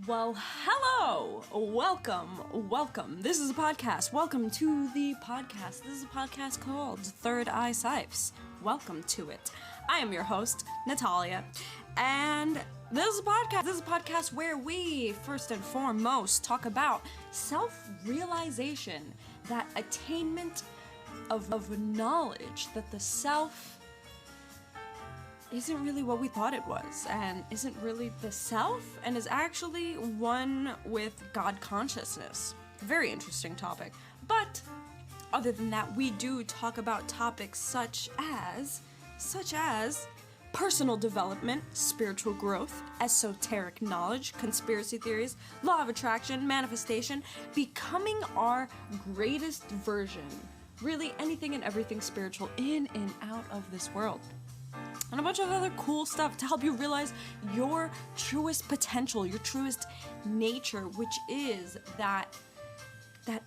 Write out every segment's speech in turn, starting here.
Well, hello! Welcome. This is a podcast. Welcome to the podcast. This is a podcast called ThirdEyeCyphs. Welcome to it. I am your host, Natalia, and this is a podcast. This is a podcast where we, first and foremost, talk about self-realization, that attainment of knowledge that the self isn't really what we thought it was, and isn't really the self, and is actually one with God consciousness. Very interesting topic. But other than that, we do talk about topics such as personal development, spiritual growth, esoteric knowledge, conspiracy theories, law of attraction, manifestation, becoming our greatest version. Really anything and everything spiritual in and out of this world. And a bunch of other cool stuff to help you realize your truest potential, your truest nature, which is that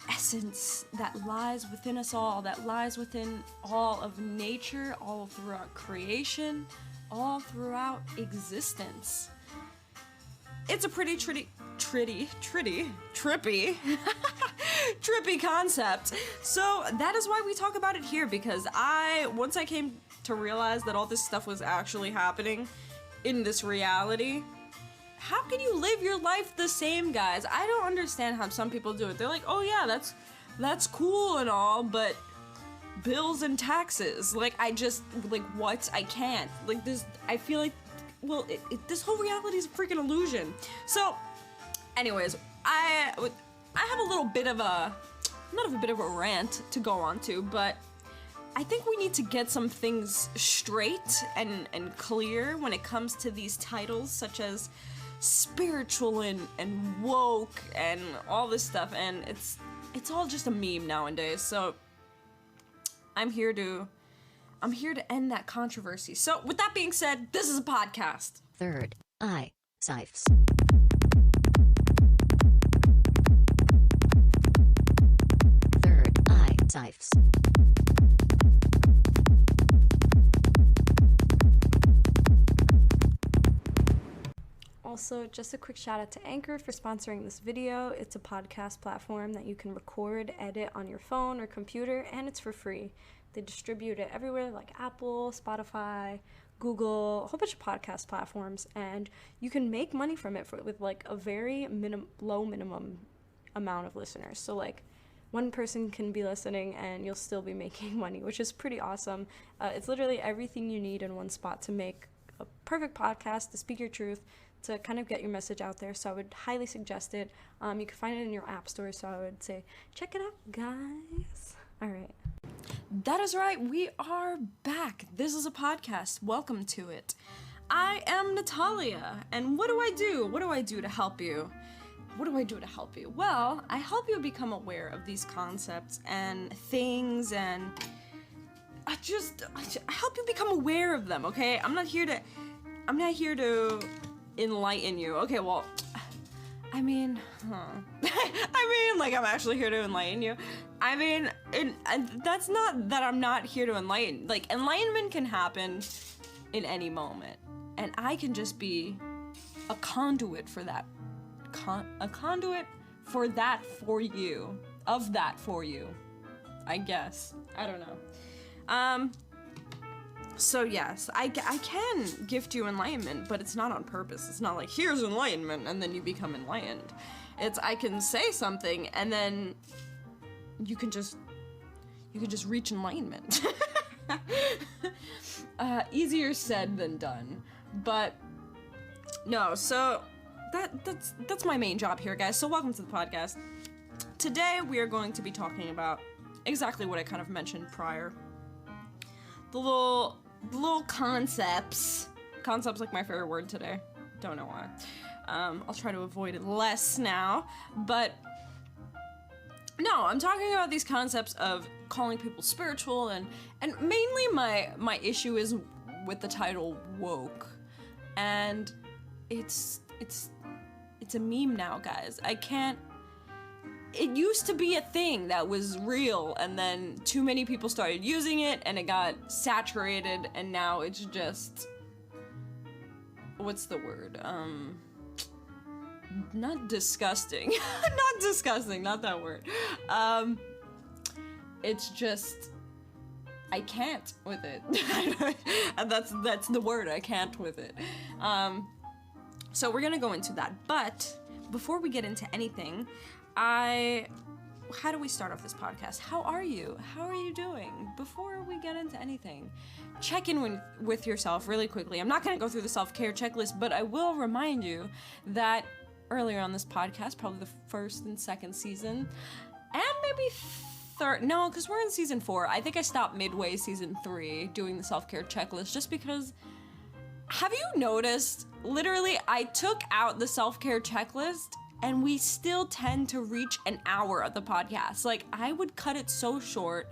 essence that lies within us all, that lies within all of nature, all throughout creation, all throughout existence. It's a pretty trippy concept. So that is why we talk about it here, because once I came to realize that all this stuff was actually happening in this reality. How can you live your life the same, guys? I don't understand how some people do it. They're like, oh yeah, that's cool and all, but bills and taxes. Like, what? I can't. Like, this, I feel like, well, this whole reality is a freaking illusion. So, anyways, I have a little bit of a rant to go on to, but I think we need to get some things straight and clear when it comes to these titles, such as spiritual and woke and all this stuff, and it's all just a meme nowadays. So I'm here to end that controversy. So with that being said, this is a podcast. ThirdEyeCyphs. ThirdEyeCyphs. Also, just a quick shout out to Anchor for sponsoring this video. It's a podcast platform that you can record, edit on your phone or computer, and it's for free. They distribute it everywhere, like Apple, Spotify, Google, a whole bunch of podcast platforms, and you can make money from it with like a very low minimum amount of listeners. So like one person can be listening and you'll still be making money, which is pretty awesome. It's literally everything you need in one spot to make a perfect podcast, to speak your truth, to kind of get your message out there. So I would highly suggest it. You can find it in your app store, so I would say check it out, guys. All right. That is right, we are back. This is a podcast. Welcome to it. I am Natalia, and what do I do? What do I do to help you? Well, I help you become aware of these concepts and things, and I help you become aware of them, okay? I'm not here to enlighten you. Okay, well, I mean, like, I'm actually here to enlighten you. I mean, that's not that I'm not here to enlighten. Like, enlightenment can happen in any moment, and I can just be a conduit for that. A conduit for that for you. Of that for you. I guess. I don't know. So yes, I can gift you enlightenment, but it's not on purpose. It's not like, here's enlightenment, and then you become enlightened. It's, I can say something, and then you can just reach enlightenment. Easier said than done. But no, so that's my main job here, guys. So welcome to the podcast. Today we are going to be talking about exactly what I kind of mentioned prior. The little concepts. Concepts like my favorite word today. Don't know why. I'll try to avoid it less now. But no, I'm talking about these concepts of calling people spiritual, and mainly my issue is with the title woke. And it's a meme now, guys. It used to be a thing that was real, and then too many people started using it, and it got saturated, and now it's just, what's the word? not disgusting. Not disgusting, not that word. It's just, I can't with it. And that's the word, I can't with it. So we're gonna go into that, but before we get into anything, how do we start off this podcast? How are you? How are you doing? Before we get into anything, check in with yourself really quickly. I'm not gonna go through the self-care checklist, but I will remind you that earlier on this podcast, probably the first and second season, and maybe third, no, because we're in season 4. I think I stopped midway season 3 doing the self-care checklist just because, have you noticed, literally, I took out the self-care checklist and we still tend to reach an hour of the podcast. Like, I would cut it so short,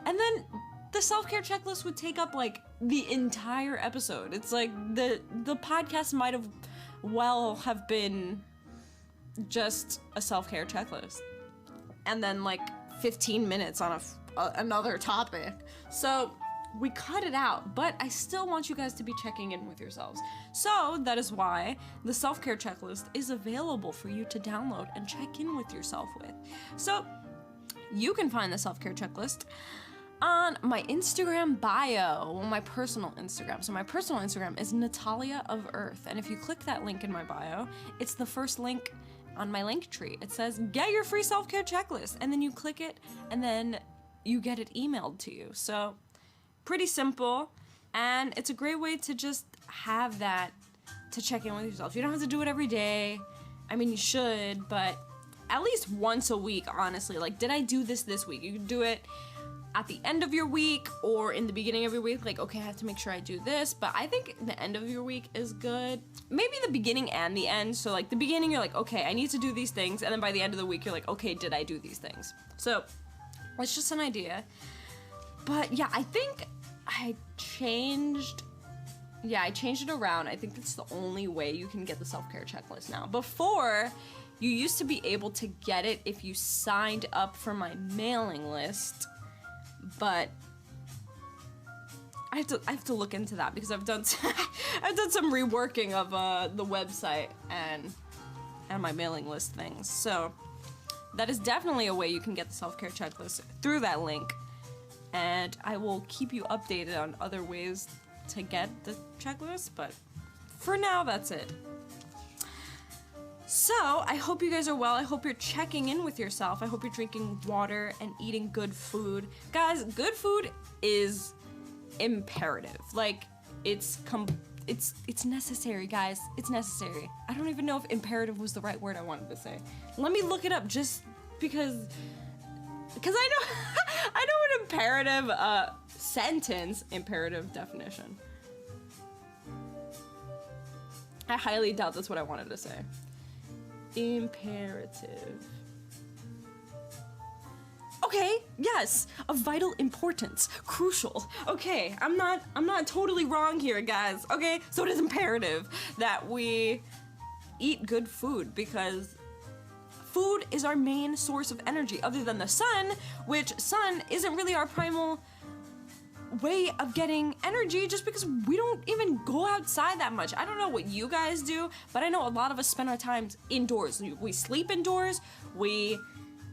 and then the self-care checklist would take up, like, the entire episode. It's like, the podcast might have been just a self-care checklist. And then, like, 15 minutes on another topic. So we cut it out, but I still want you guys to be checking in with yourselves. So that is why the self-care checklist is available for you to download and check in with yourself with. So you can find the self-care checklist on my Instagram bio, my personal Instagram. So my personal Instagram is Natalia of Earth, and if you click that link in my bio, it's the first link on my link tree. It says, get your free self-care checklist, and then you click it, and then you get it emailed to you. So, pretty simple, and it's a great way to just have that to check in with yourself. You don't have to do it every day. I mean, you should, but at least once a week, honestly. Like, did I do this week? You can do it at the end of your week or in the beginning of your week, like, okay, I have to make sure I do this, but I think the end of your week is good. Maybe the beginning and the end. So like the beginning, you're like, okay, I need to do these things, and then by the end of the week, you're like, okay, did I do these things? So it's just an idea. But yeah, I think I changed it around. I think that's the only way you can get the self-care checklist now. Before, you used to be able to get it if you signed up for my mailing list, but I have to look into that because I've done some reworking of the website and my mailing list things. So that is definitely a way you can get the self-care checklist through that link, and I will keep you updated on other ways to get the checklist, but for now, that's it. So, I hope you guys are well. I hope you're checking in with yourself. I hope you're drinking water and eating good food. Guys, good food is imperative. Like, it's necessary, guys. It's necessary. I don't even know if imperative was the right word I wanted to say. Let me look it up just because I know I know an imperative sentence, imperative definition. I highly doubt that's what I wanted to say. Imperative. Okay, yes, of vital importance, crucial. Okay, I'm not totally wrong here, guys. Okay, so it is imperative that we eat good food because food is our main source of energy other than the sun, which sun isn't really our primal way of getting energy just because we don't even go outside that much. I don't know what you guys do, but I know a lot of us spend our time indoors. We sleep indoors, we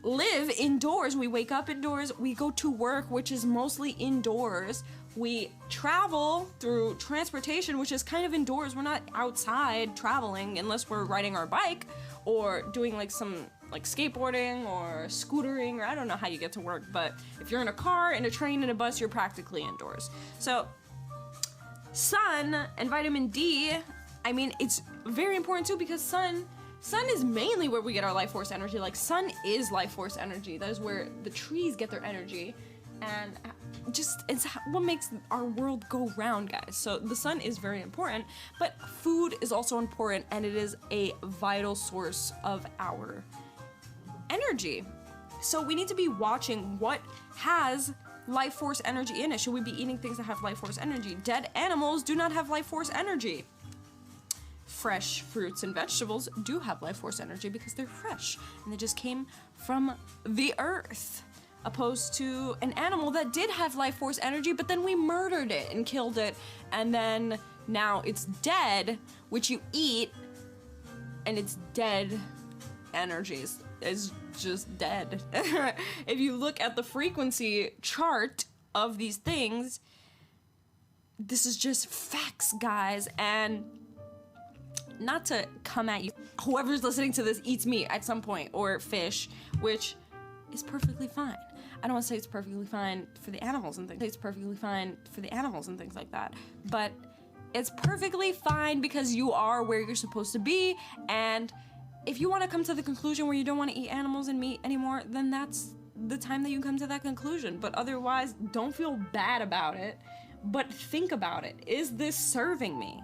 live indoors, we wake up indoors, we go to work, which is mostly indoors, we travel through transportation, which is kind of indoors. We're not outside traveling unless we're riding our bike or doing like some like skateboarding or scootering, or I don't know how you get to work, but if you're in a car, in a train, in a bus, you're practically indoors. So sun and vitamin D, I mean, it's very important too because sun is mainly where we get our life force energy. Like, sun is life force energy. That is where the trees get their energy, and just it's what makes our world go round, guys. So the sun is very important, but food is also important, and it is a vital source of our energy. So we need to be watching what has life force energy in it. Should we be eating things that have life force energy? Dead animals do not have life force energy. Fresh fruits and vegetables do have life force energy because they're fresh and they just came from the earth, opposed to an animal that did have life force energy, but then we murdered it and killed it, and then now it's dead, which you eat, and it's dead energies. It's just dead. If you look at the frequency chart of these things, this is just facts, guys. And not to come at you, whoever's listening to this eats meat at some point, or fish, which is perfectly fine. I don't want to say it's perfectly fine for the animals and things. It's perfectly fine for the animals and things like that. But it's perfectly fine because you are where you're supposed to be. And if you want to come to the conclusion where you don't want to eat animals and meat anymore, then that's the time that you come to that conclusion. But otherwise, don't feel bad about it. But think about it. Is this serving me?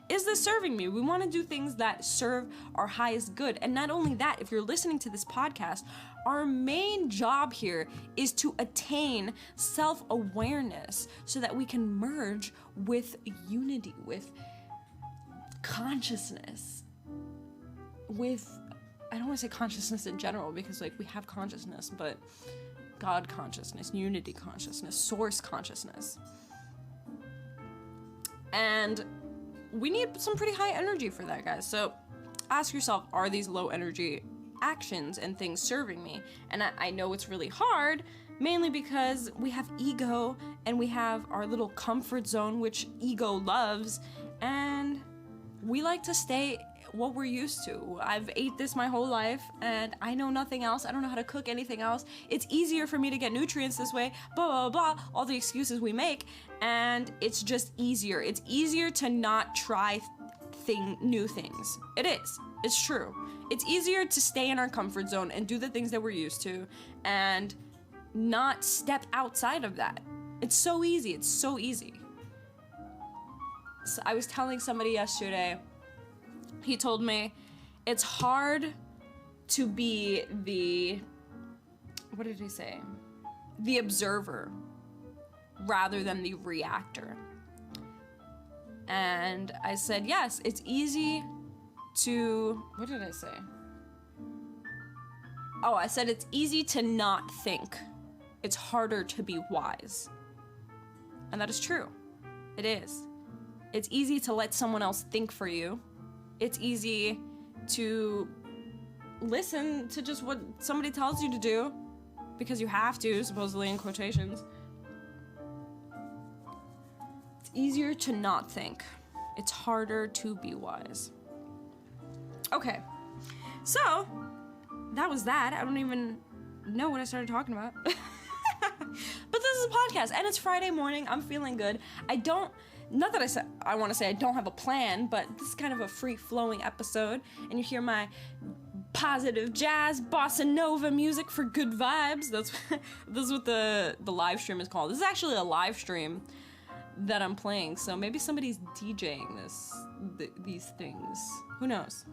Is this serving me? We want to do things that serve our highest good. And not only that, if you're listening to this podcast, our main job here is to attain self-awareness so that we can merge with unity, with consciousness, with, I don't want to say consciousness in general because like we have consciousness, but God consciousness, unity consciousness, source consciousness. And we need some pretty high energy for that, guys. So ask yourself, are these low energy actions and things serving me? And I know it's really hard, mainly because we have ego and we have our little comfort zone, which ego loves, and we like to stay what we're used to. I've ate this my whole life and I know nothing else. I don't know how to cook anything else. It's easier for me to get nutrients this way, blah, blah, blah, all the excuses we make. And it's just easier. It's easier to not try new things. It is. It's true. It's easier to stay in our comfort zone and do the things that we're used to and not step outside of that. It's so easy. It's so easy. So I was telling somebody yesterday, he told me it's hard to be the, what did he say? The observer rather than the reactor. And I said, yes, it's easy to, what did I say? Oh, I said it's easy to not think. It's harder to be wise. And that is true. It is. It's easy to let someone else think for you. It's easy to listen to just what somebody tells you to do because you have to, supposedly in quotations. It's easier to not think. It's harder to be wise. Okay, so that was that. I don't even know what I started talking about. But this is a podcast and it's Friday morning. I'm feeling good. Not that I want to say I don't have a plan, but this is kind of a free-flowing episode, and you hear my positive jazz, bossa nova music for good vibes. This is what the live stream is called. This is actually a live stream that I'm playing, so maybe somebody's DJing these things. Who knows?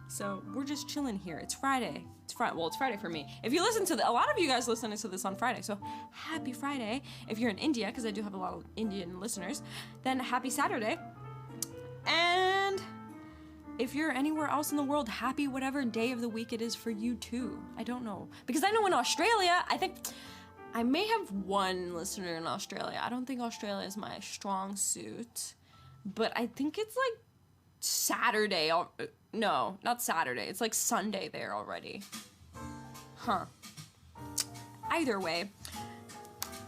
So we're just chilling here. It's Friday. Well, it's Friday for me. If you listen to a lot of you guys listening to this on Friday, so happy Friday. If you're in India, because I do have a lot of Indian listeners, then happy Saturday. And if you're anywhere else in the world, happy whatever day of the week it is for you too. I don't know. Because I know in Australia, I think I may have one listener in Australia. I don't think Australia is my strong suit, but I think it's like Saturday. No, not Saturday. It's like Sunday there already. Huh. Either way,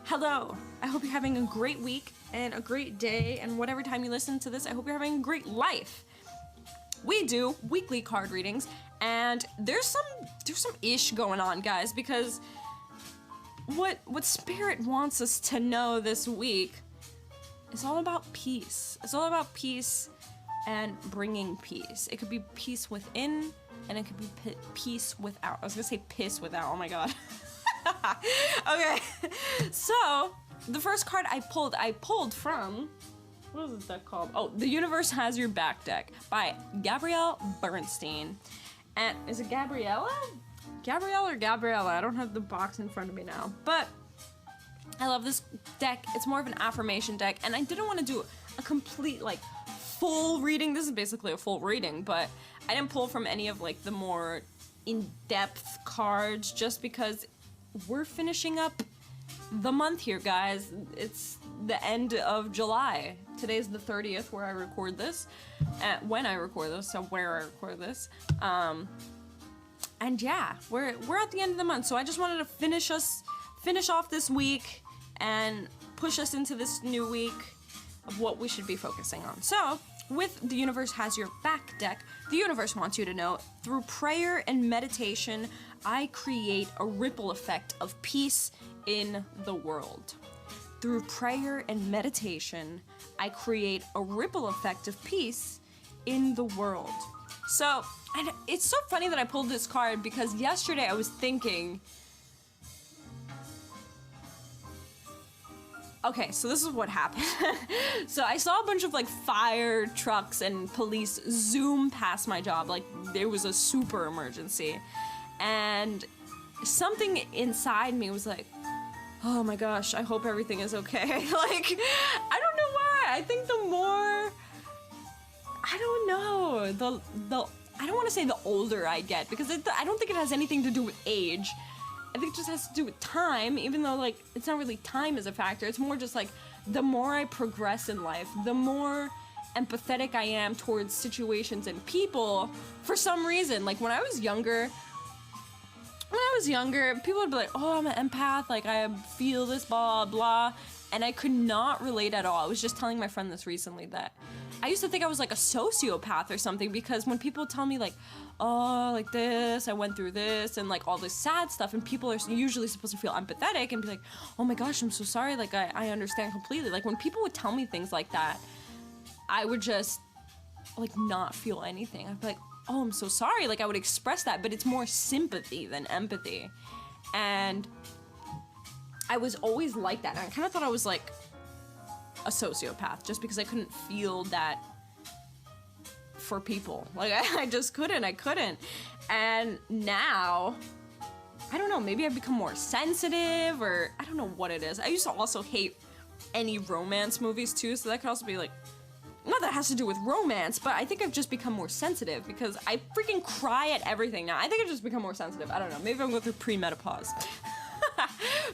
hello. I hope you're having a great week and a great day, and whatever time you listen to this, I hope you're having a great life. We do weekly card readings, and there's some ish going on, guys, because what Spirit wants us to know this week is all about peace. It's all about peace and bringing peace. It could be peace within, and it could be peace without. I was gonna say piss without, oh my god. Okay, so the first card I pulled from, what is this deck called? Oh, The Universe Has Your Back deck by Gabrielle Bernstein. And is it Gabriella? Gabrielle or Gabriella? I don't have the box in front of me now, but I love this deck. It's more of an affirmation deck, and I didn't want to do a complete, like, full reading. This is basically a full reading, but I didn't pull from any of like the more in-depth cards just because we're finishing up the month here, guys. It's the end of July. Today's the 30th where I record this. When I record this, so where I record this. And yeah, we're at the end of the month, so I just wanted to finish off this week and push us into this new week of what we should be focusing on. So, with The Universe Has Your Back deck, the universe wants you to know, through prayer and meditation, I create a ripple effect of peace in the world. Through prayer and meditation, I create a ripple effect of peace in the world. So, and it's so funny that I pulled this card because yesterday I was thinking, okay, so this is what happened. So I saw a bunch of like fire trucks and police zoom past my job, like there was a super emergency. And something inside me was like, oh my gosh, I hope everything is okay. Like, I don't know why. I think the more, I don't know, I don't want to say the older I get, because I don't think it has anything to do with age. I think it just has to do with time, even though, like, it's not really time as a factor. It's more just, like, the more I progress in life, the more empathetic I am towards situations and people for some reason. Like, when I was younger, people would be like, oh, I'm an empath, like, I feel this, blah, blah, and I could not relate at all. I was just telling my friend this recently that I used to think I was, like, a sociopath or something, because when people tell me, like, oh, like this, I went through this, and like all this sad stuff, and people are usually supposed to feel empathetic and be like, oh my gosh, I'm so sorry, like I understand completely. Like when people would tell me things like that, I would just like not feel anything. I'd be like, oh, I'm so sorry, like I would express that, but it's more sympathy than empathy. And I was always like that, and I kind of thought I was like a sociopath just because I couldn't feel that for people. Like I just couldn't. And now, I don't know, maybe I've become more sensitive, or I don't know what it is. I used to also hate any romance movies too, so that could also be like, not that it has to do with romance, but I think I've just become more sensitive because I freaking cry at everything now. I think I've just become more sensitive. I don't know, maybe I'm going through pre-menopause.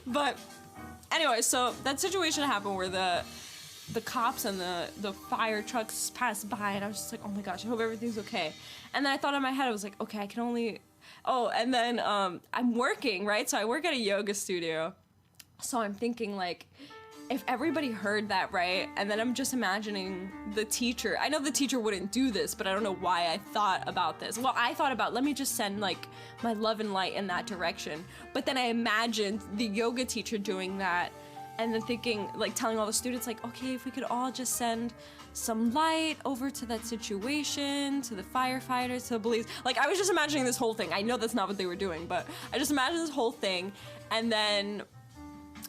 But anyway, so that situation happened where the cops and the fire trucks passed by, and I was just like, oh my gosh, I hope everything's okay. And then I thought in my head, I was like, okay, I can only, and then I'm working, right? So I work at a yoga studio. So I'm thinking, like, if everybody heard that, right? And then I'm just imagining the teacher. I know the teacher wouldn't do this, but I don't know why I thought about this. Well, I thought about, let me just send, like, my love and light in that direction. But then I imagined the yoga teacher doing that, and then thinking, like, telling all the students, like, okay, if we could all just send some light over to that situation, to the firefighters, to the police. Like, I was just imagining this whole thing. I know that's not what they were doing, but I just imagined this whole thing. And then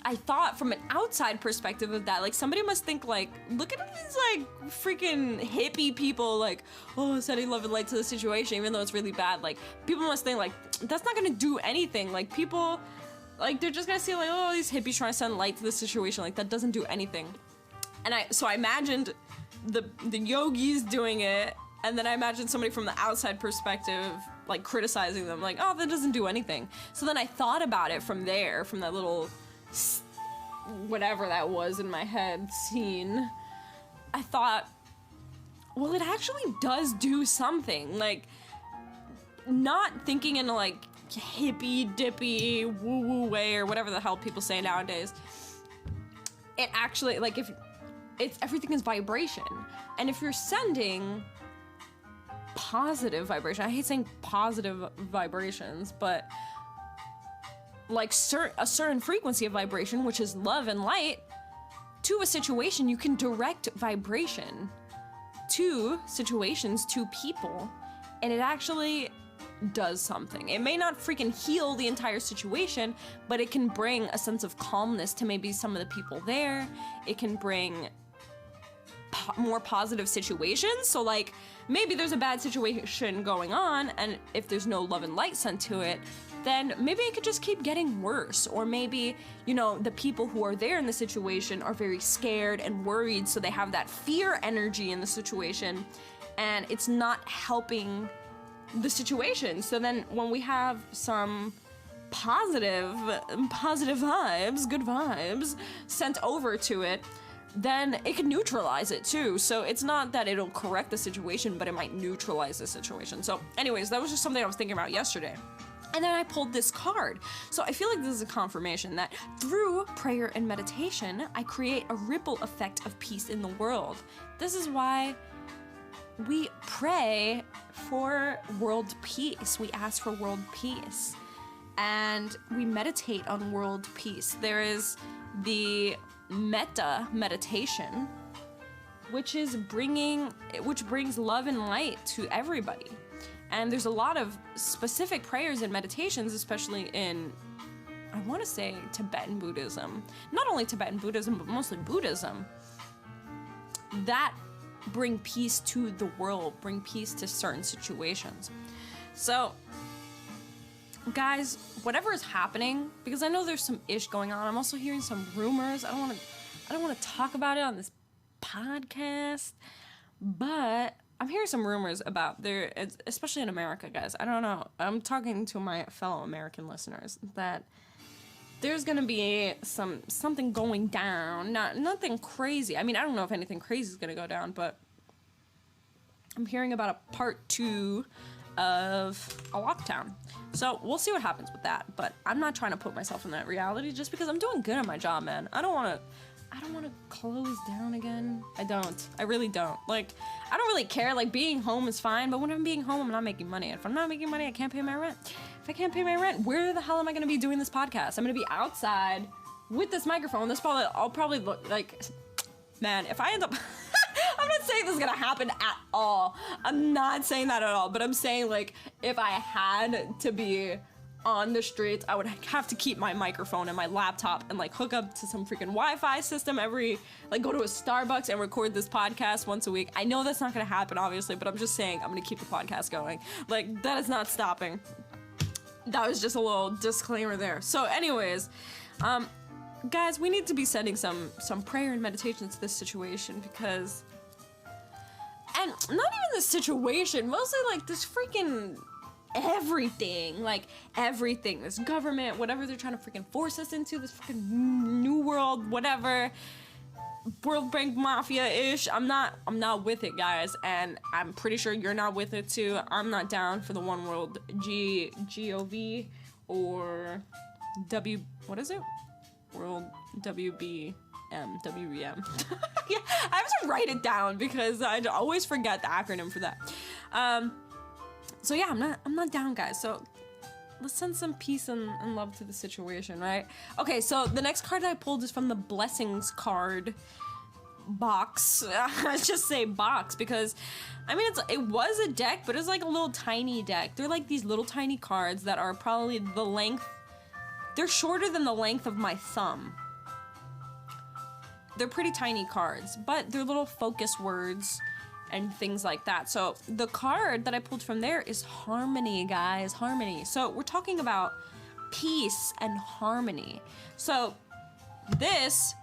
I thought from an outside perspective of that, like, somebody must think, like, look at these, like, freaking hippie people, like, oh, sending love and light to the situation, even though it's really bad. Like, people must think, like, that's not gonna do anything. Like, people, like, they're just gonna see, like, oh, these hippies trying to send light to the situation. Like, that doesn't do anything. And so I imagined the yogis doing it, and then I imagined somebody from the outside perspective, like, criticizing them, like, oh, that doesn't do anything. So then I thought about it from there, from that little whatever that was in my head scene. I thought, well, it actually does do something. Like, not thinking in a, like, hippy dippy woo woo way or whatever the hell people say nowadays. It actually, like, if it's, everything is vibration, and if you're sending positive vibration, I hate saying positive vibrations, but like a certain frequency of vibration, which is love and light, to a situation, you can direct vibration to situations, to people, and it actually does something. It may not freaking heal the entire situation, but it can bring a sense of calmness to maybe some of the people there. It can bring more positive situations. So, like, maybe there's a bad situation going on, and if there's no love and light sent to it, then maybe it could just keep getting worse. Or maybe, you know, the people who are there in the situation are very scared and worried, so they have that fear energy in the situation, and it's not helping the situation. So then when we have some positive vibes, good vibes sent over to it, then it can neutralize it too. So it's not that it'll correct the situation, but it might neutralize the situation. So anyways, that was just something I was thinking about yesterday. And then I pulled this card. So I feel like this is a confirmation that through prayer and meditation, I create a ripple effect of peace in the world. This is why we pray for world peace. We ask for world peace. And we meditate on world peace. There is the metta meditation, which brings love and light to everybody. And there's a lot of specific prayers and meditations, especially in, I want to say, Tibetan Buddhism. Not only Tibetan Buddhism, but mostly Buddhism, that bring peace to the world, bring peace to certain situations. So, guys, whatever is happening, because I know there's some ish going on, I'm also hearing some rumors. I don't want to talk about it on this podcast, but I'm hearing some rumors about there, especially in America, guys. I don't know. I'm talking to my fellow American listeners that there's gonna be something going down. Nothing crazy. I mean, I don't know if anything crazy is gonna go down, but I'm hearing about a part 2 of a lockdown. So we'll see what happens with that. But I'm not trying to put myself in that reality just because I'm doing good at my job, man. I don't want to close down again. I really don't. Like, I don't really care. Like, being home is fine, but when I'm being home, I'm not making money. If I'm not making money, I can't pay my rent. If I can't pay my rent, where the hell am I going to be doing this podcast? I'm going to be outside with this microphone. I'll probably look like, man, if I end up, I'm not saying this is going to happen at all. I'm not saying that at all, but I'm saying, like, if I had to be on the streets, I would have to keep my microphone and my laptop and like hook up to some freaking Wi-Fi system go to a Starbucks and record this podcast once a week. I know that's not gonna happen, obviously, but I'm just saying I'm gonna keep the podcast going. Like, that is not stopping. That was just a little disclaimer there. So anyways, guys, we need to be sending some prayer and meditation to this situation, because, and not even this situation, mostly like this freaking everything, this government, whatever they're trying to freaking force us into, this freaking new world, whatever, World Bank Mafia-ish, I'm not with it, guys, and I'm pretty sure you're not with it too. I'm not down for the one world GOV or what is it? World WBM. Yeah, I have to write it down because I always forget the acronym for that. So yeah, I'm not down, guys. So let's send some peace and love to the situation, right? Okay, so the next card I pulled is from the Blessings card box. I just say box because, I mean, it was a deck, but it's like a little tiny deck. They're like these little tiny cards that are probably they're shorter than the length of my thumb. They're pretty tiny cards, but they're little focus words and things like that. So the card that I pulled from there is harmony, guys, harmony. So we're talking about peace and harmony. So this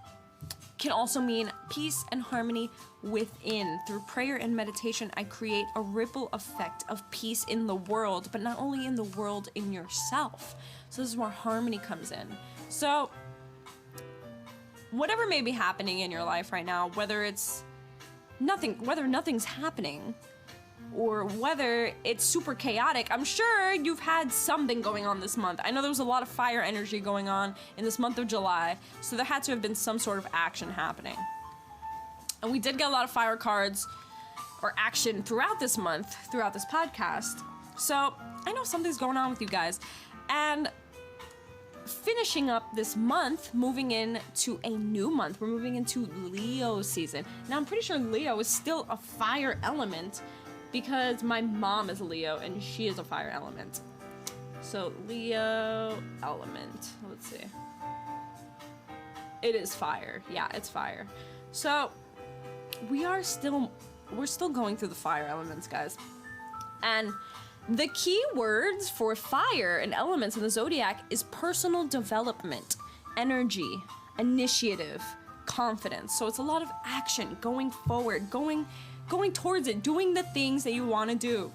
can also mean peace and harmony within. Through prayer and meditation, I create a ripple effect of peace in the world, but not only in the world, in yourself. So this is where harmony comes in. So whatever may be happening in your life right now, whether nothing's happening or whether it's super chaotic, I'm sure you've had something going on this month. I know there was a lot of fire energy going on in this month of July, so there had to have been some sort of action happening. And we did get a lot of fire cards or action throughout this month, throughout this podcast. So I know something's going on with you guys. And finishing up this month, moving into a new month. We're moving into Leo season. Now, I'm pretty sure Leo is still a fire element because my mom is a Leo and she is a fire element. So, Leo element. Let's see. It is fire. Yeah, it's fire. So, we're still going through the fire elements, guys. And the key words for fire and elements in the zodiac is personal development, energy, initiative, confidence. So it's a lot of action, going forward, going towards it, doing the things that you want to do.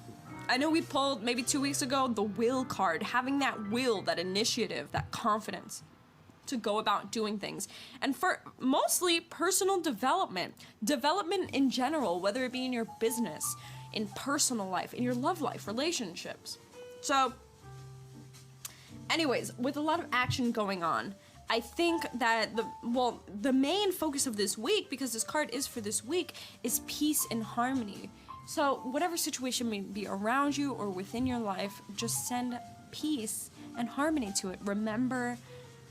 I know we pulled maybe 2 weeks ago the will card, having that will, that initiative, that confidence. to go about doing things. And for mostly personal development in general, whether it be in your business, in personal life, in your love life, relationships. So anyways, with a lot of action going on, I think that the main focus of this week, because this card is for this week, is peace and harmony. So whatever situation may be around you or within your life, just send peace and harmony to it. Remember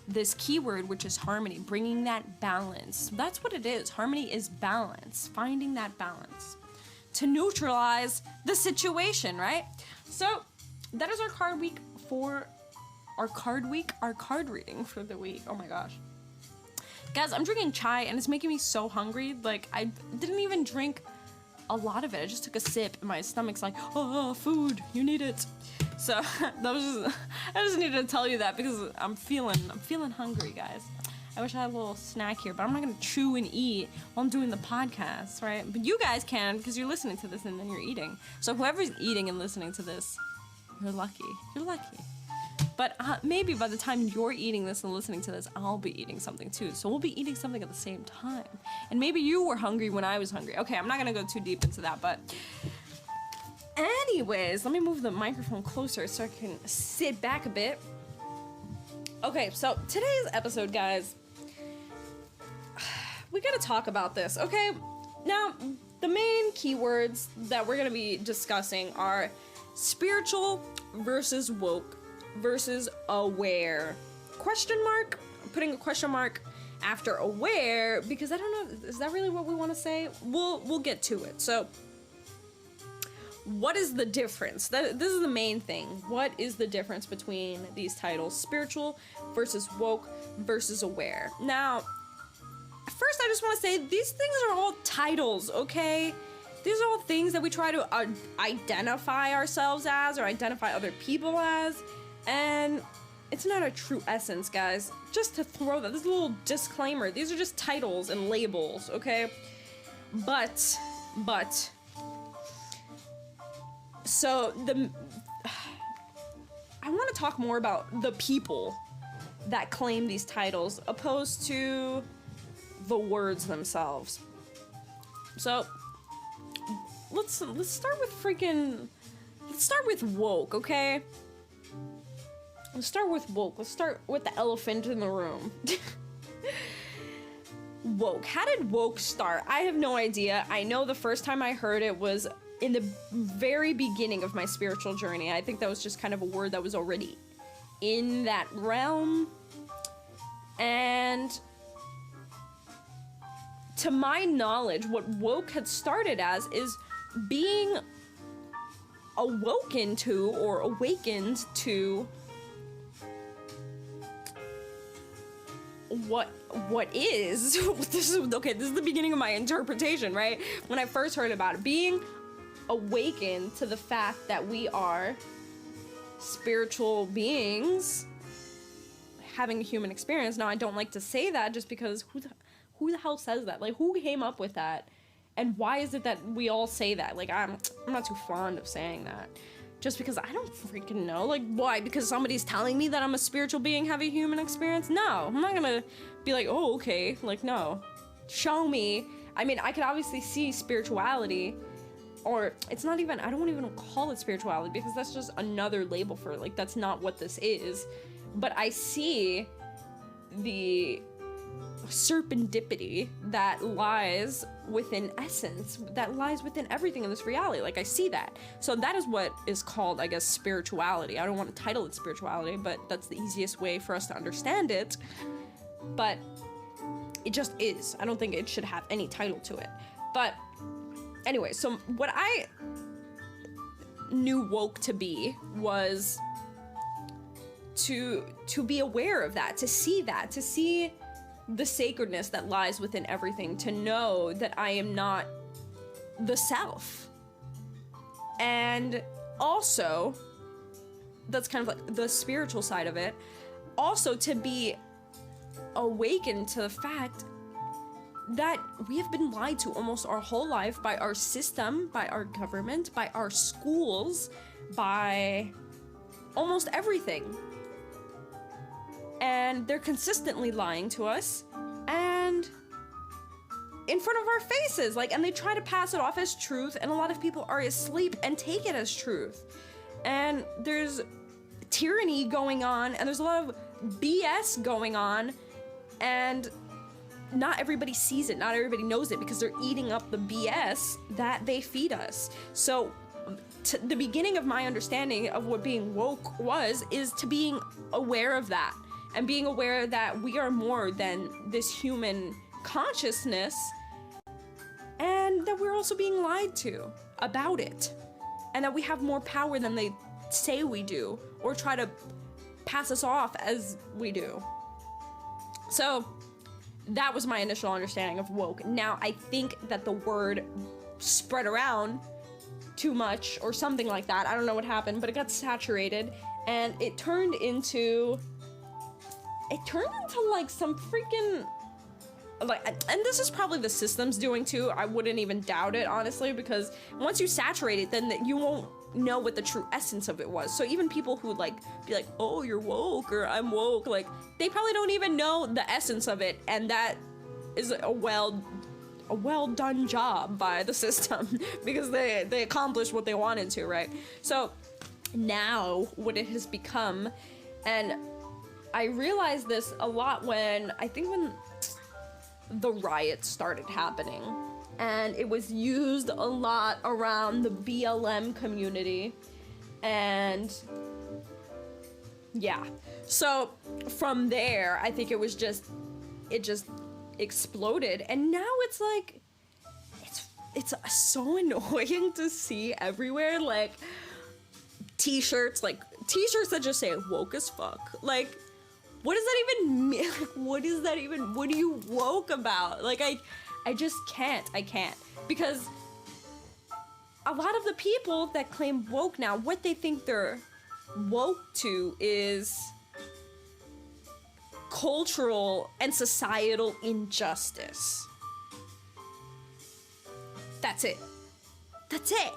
this keyword, which is harmony, bringing that balance. That's what it is. Harmony is balance, finding that balance to neutralize the situation, right? So that is our card week for our card reading for the week. Oh my gosh. Guys, I'm drinking chai and it's making me so hungry. Like, I didn't even drink a lot of it. I just took a sip and my stomach's like, oh, food, you need it. So I just needed to tell you that because I'm feeling hungry, guys. I wish I had a little snack here, but I'm not gonna chew and eat while I'm doing the podcast, right? But you guys can, because you're listening to this and then you're eating. So whoever's eating and listening to this, you're lucky. You're lucky. But maybe by the time you're eating this and listening to this, I'll be eating something too. So we'll be eating something at the same time. And maybe you were hungry when I was hungry. Okay, I'm not gonna go too deep into that, but anyways, let me move the microphone closer so I can sit back a bit. Okay, so today's episode, guys, we gotta talk about this, okay? Now, the main keywords that we're gonna be discussing are spiritual versus woke versus aware. Question mark? I'm putting a question mark after aware because I don't know, is that really what we want to say? We'll get to it. So what is the difference? This is the main thing. What is the difference between these titles? Spiritual versus woke versus aware. Now, first I just want to say these things are all titles, okay? These are all things that we try to identify ourselves as or identify other people as, and it's not a true essence, guys. Just to throw that, this is a little disclaimer. These are just titles and labels, okay? But, so I want to talk more about the people that claim these titles opposed to the words themselves. So let's start with woke, okay? Let's start with woke. Let's start with the elephant in the room. Woke. How did woke start? I have no idea. I know the first time I heard it was in the very beginning of my spiritual journey. I think that was just kind of a word that was already in that realm. And to my knowledge, what woke had started as is being awoken to or awakened to what is this is the beginning of my interpretation, right? When I first heard about it, being awakened to the fact that we are spiritual beings having a human experience. Now, I don't like to say that just because who the hell says that? Like, who came up with that? And why is it that we all say that? Like, I'm not too fond of saying that. Just because I don't freaking know. Like, why? Because somebody's telling me that I'm a spiritual being having a human experience? No, I'm not gonna be like, oh, okay. Like, no. Show me. I mean, I could obviously see spirituality, or it's not even, I don't even call it spirituality because that's just another label for it. Like, that's not what this is. But I see the serendipity that lies within essence, that lies within everything in this reality. Like, I see that. So that is what is called, I guess, spirituality. I don't want to title it spirituality, but that's the easiest way for us to understand it. But it just is. I don't think it should have any title to it. But anyway, so what I knew woke to be was to be aware of that, to see the sacredness that lies within everything, to know that I am not the self. And also, that's kind of like the spiritual side of it, also to be awakened to the fact that we have been lied to almost our whole life by our system, by our government, by our schools, by almost everything. and they're consistently lying to us, and in front of our faces, like, and they try to pass it off as truth, and a lot of people are asleep and take it as truth. And there's tyranny going on, and there's a lot of BS going on, and not everybody sees it, not everybody knows it, because they're eating up the BS that they feed us. So the beginning of my understanding of what being woke is to being aware of that, and being aware that we are more than this human consciousness, and that we're also being lied to about it, and that we have more power than they say we do, or try to pass us off as we do. So that was my initial understanding of woke. Now I think that the word spread around too much or something like that. I don't know what happened, but it got saturated, and it turned into like some freaking, like, and this is probably the system's doing too. I wouldn't even doubt it, honestly, because once you saturate it, then you won't know what the true essence of it was. So even people who like be like, oh, you're woke, or I'm woke, like, they probably don't even know the essence of it, and that is a well done job by the system because they accomplished what they wanted to, right? So now what it has become, and I realized this a lot when the riots started happening, and it was used a lot around the BLM community, and yeah. So from there, I think it just exploded, and now it's like, it's so annoying to see everywhere, like, t-shirts that just say woke as fuck. Like, what does that even mean? Like, what are you woke about? Like, I just can't. I can't. Because a lot of the people that claim woke now, what they think they're woke to is cultural and societal injustice. That's it. That's it.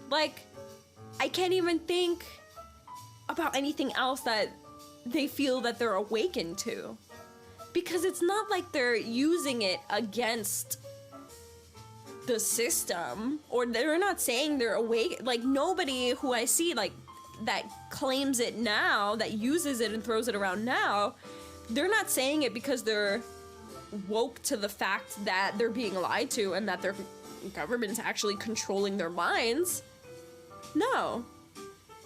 Like, I can't even think about anything else that they feel that they're awakened to, because it's not like they're using it against the system, or they're not saying they're awake. Like, nobody who I see, like, that claims it now, that uses it and throws it around now, they're not saying it because they're woke to the fact that they're being lied to and that their government's actually controlling their minds. No,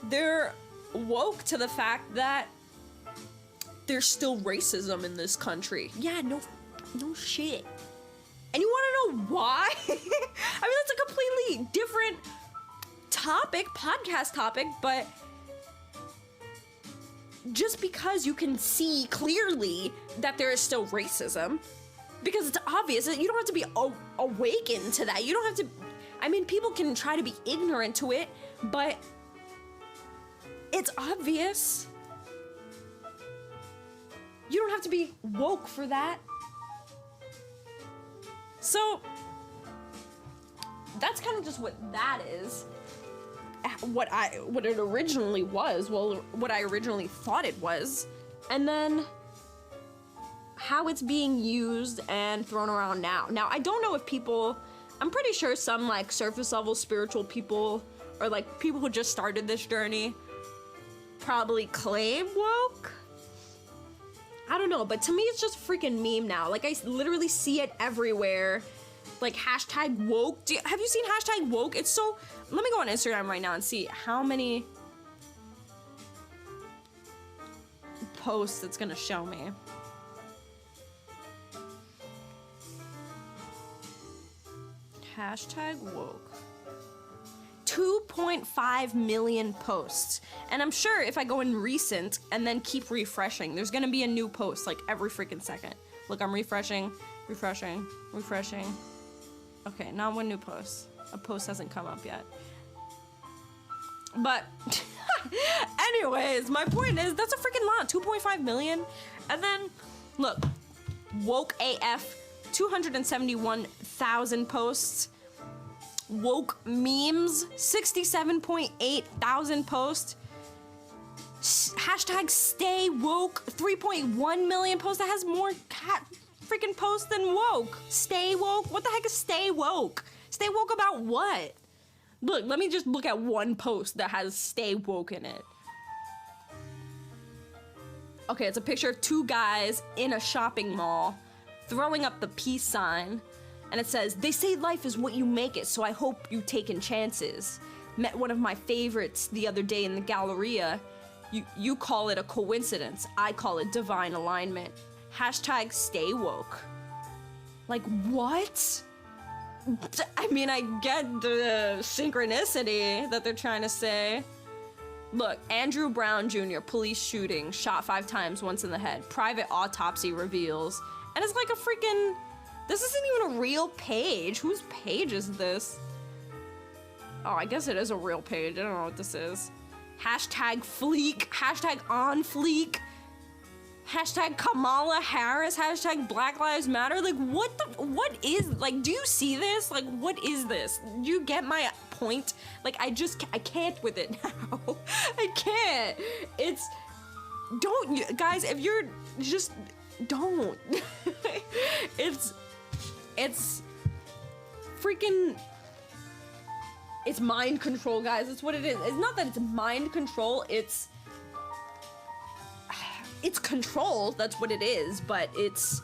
they're woke to the fact that there's still racism in this country. Yeah, no shit. And you want to know why? I mean, that's a completely different podcast topic, but just because you can see clearly that there is still racism, because it's obvious, you don't have to be awakened to that. You don't have to, I mean, people can try to be ignorant to it, but it's obvious. You don't have to be woke for that. So that's kind of just what that is. What it originally was, well, what I originally thought it was, and then how it's being used and thrown around now. Now, I don't know if people, I'm pretty sure some, like, surface level spiritual people, or like people who just started this journey, probably claim woke. I don't know, but to me it's just a freaking meme now. Like, I literally see it everywhere. Like, hashtag woke. Have you seen hashtag woke? It's so, let me go on Instagram right now and see how many posts it's gonna show me. Hashtag woke. 2.5 million posts. And I'm sure if I go in recent and then keep refreshing, there's gonna be a new post like every freaking second. Look, I'm refreshing. Okay, not one new post. A post hasn't come up yet. But anyways, my point is, that's a freaking lot. 2.5 million. And then look, woke AF, 271,000 posts. Woke memes, 67.8 thousand posts. Hashtag stay woke, 3.1 million posts. That has more freaking posts than woke. Stay woke? What the heck is stay woke? Stay woke about what? Look, let me just look at one post that has stay woke in it. Okay, it's a picture of two guys in a shopping mall throwing up the peace sign. And it says, they say life is what you make it, so I hope you taking chances. Met one of my favorites the other day in the Galleria. You call it a coincidence. I call it divine alignment. Hashtag stay woke. Like, what? I mean, I get the synchronicity that they're trying to say. Look, Andrew Brown Jr., police shooting, shot 5 times, once in the head. Private autopsy reveals. And it's like a freaking... This isn't even a real page. Whose page is this? Oh, I guess it is a real page. I don't know what this is. Hashtag fleek. Hashtag on fleek. Hashtag Kamala Harris. Hashtag Black Lives Matter. Like, what is, like, do you see this? Like, what is this? Do you get my point? Like, I can't with it now. I can't. It's, don't, guys, if you're just, don't. It's freaking, it's mind control, guys. That's what it is. It's not that it's mind control, it's control, that's what it is, but it's,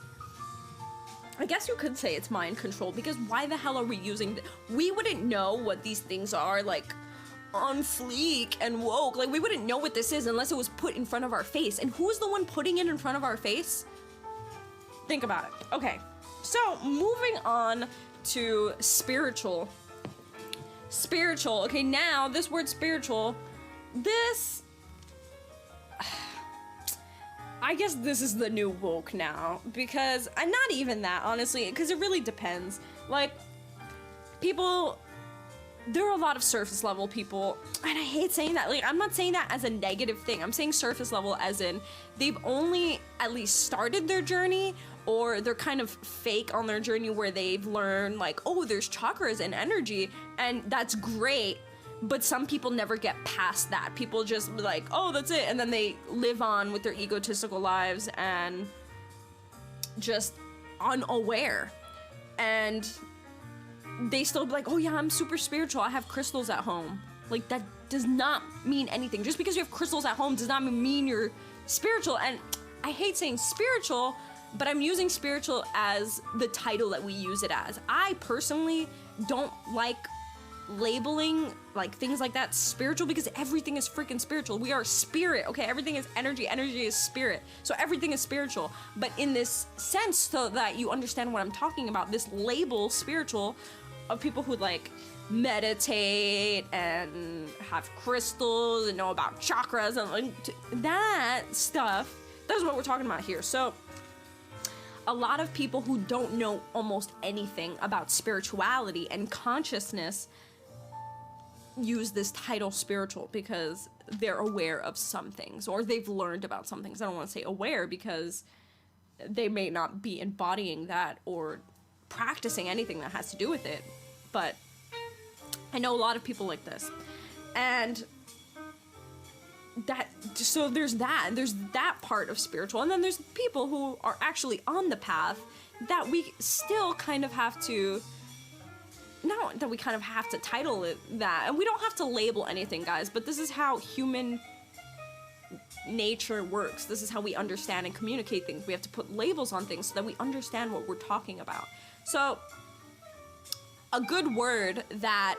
I guess you could say it's mind control, because why the hell are we using, we wouldn't know what these things are, like, on fleek and woke, like, we wouldn't know what this is unless it was put in front of our face, and who's the one putting it in front of our face? Think about it. Okay. So, moving on to spiritual. Spiritual. Okay, now, this word spiritual, this... I guess this is the new woke now, because... I'm not even that, honestly, because it really depends. Like, people... There are a lot of surface level people, and I hate saying that. Like, I'm not saying that as a negative thing. I'm saying surface level as in they've only at least started their journey, or they're kind of fake on their journey where they've learned, like, oh, there's chakras and energy, and that's great, but some people never get past that. People just like, oh, that's it, and then they live on with their egotistical lives and just unaware. And they still be like, oh yeah, I'm super spiritual, I have crystals at home. Like, that does not mean anything. Just because you have crystals at home does not mean you're spiritual. And I hate saying spiritual, but I'm using spiritual as the title that we use it as. I personally don't like labeling, like, things like that spiritual, because everything is freaking spiritual. We are spirit, okay? Everything is energy. Energy is spirit. So everything is spiritual. But in this sense, so that you understand what I'm talking about, this label, spiritual, of people who, like, meditate and have crystals and know about chakras and, like, that stuff, that's what we're talking about here. So a lot of people who don't know almost anything about spirituality and consciousness use this title spiritual because they're aware of some things, or they've learned about some things. I don't want to say aware because they may not be embodying that or practicing anything that has to do with it, but I know a lot of people like this. And that, so there's that part of spiritual, and then there's people who are actually on the path that we still kind of have to, not that we kind of have to title it that, and we don't have to label anything, guys, but this is how human nature works. This is how we understand and communicate things. We have to put labels on things so that we understand what we're talking about. So a good word that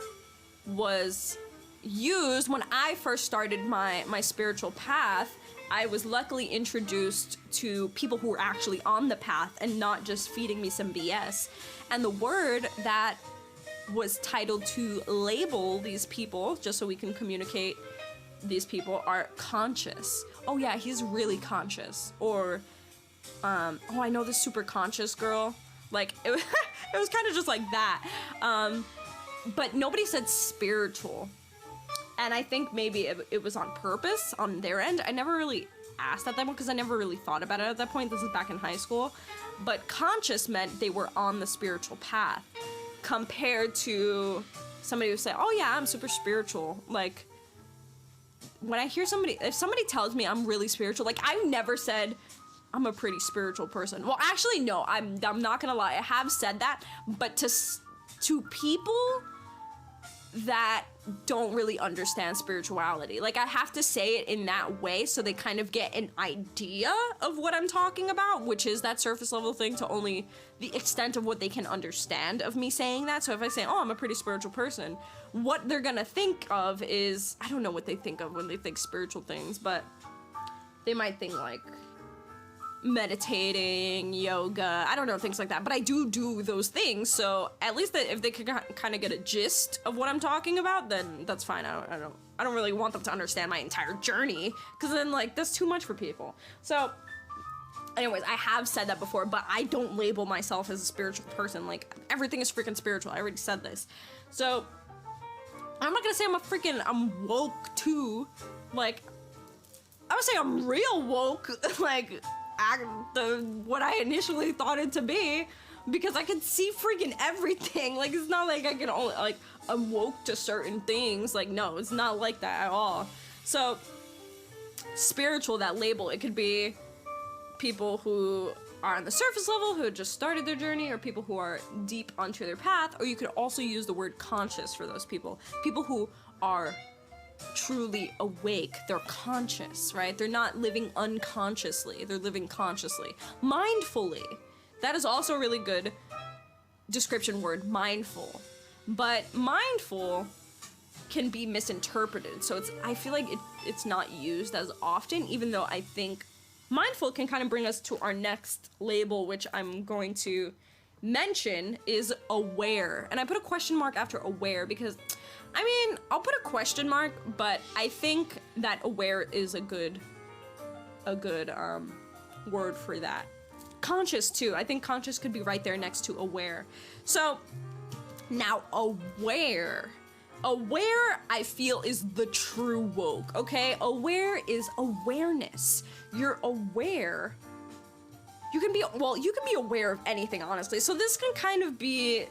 was used when I first started my spiritual path, I was luckily introduced to people who were actually on the path and not just feeding me some BS. And the word that was titled to label these people, just so we can communicate these people, are conscious. Oh yeah, he's really conscious. Or, oh, I know this super conscious girl. Like, it was kind of just like that. But nobody said spiritual. And I think maybe it was on purpose on their end. I never really asked at that point because I never really thought about it at that point. This is back in high school. But conscious meant they were on the spiritual path, compared to somebody who say, oh yeah, I'm super spiritual. Like, when I hear if somebody tells me I'm really spiritual, like I never said I'm a pretty spiritual person. Well, actually, no, I'm not gonna lie. I have said that, but to people that don't really understand spirituality, like I have to say it in that way so they kind of get an idea of what I'm talking about, which is that surface level thing to only the extent of what they can understand of me saying that. So if I say, oh, I'm a pretty spiritual person, what they're gonna think of is, I don't know what they think of when they think spiritual things, but they might think like meditating, yoga, I don't know, things like that. But I do those things, so at least that if they could kind of get a gist of what I'm talking about, then that's fine. I don't really want them to understand my entire journey, because then like that's too much for people. So anyways, I have said that before, but I don't label myself as a spiritual person. Like everything is freaking spiritual. I already said this. So I'm not gonna say I'm woke too. Like I would say I'm real woke. Like what I initially thought it to be, because I can see freaking everything. Like it's not like I can only like I'm woke to certain things. Like no, it's not like that at all. So spiritual, that label, it could be people who are on the surface level, who just started their journey, or people who are deep onto their path, or you could also use the word conscious for those people who are truly awake. They're conscious, right? They're not living unconsciously, they're living consciously, mindfully. That is also a really good description word, mindful. But mindful can be misinterpreted, so I feel like it's not used as often, even though I think mindful can kind of bring us to our next label, which I'm going to mention, is aware. And I put a question mark after aware because, I mean, I'll put a question mark, but I think that aware is a good word for that. Conscious too. I think conscious could be right there next to aware. So now aware, I feel, is the true woke, okay? Aware is awareness. You're aware. You can be aware of anything, honestly. So this can kind of be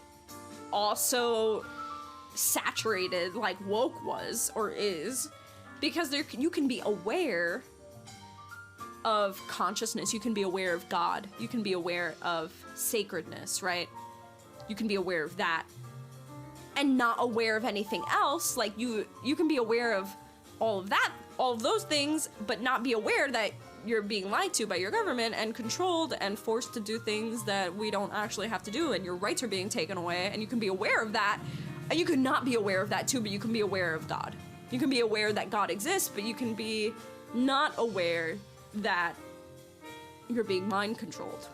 also saturated like woke was or is, because you can be aware of consciousness, you can be aware of God, you can be aware of sacredness, right? You can be aware of that and not aware of anything else. Like you can be aware of all of that, all of those things, but not be aware that you're being lied to by your government and controlled and forced to do things that we don't actually have to do, and your rights are being taken away, and you can be aware of that. And you could not be aware of that too, but you can be aware of God. You can be aware that God exists, but you can be not aware that you're being mind controlled.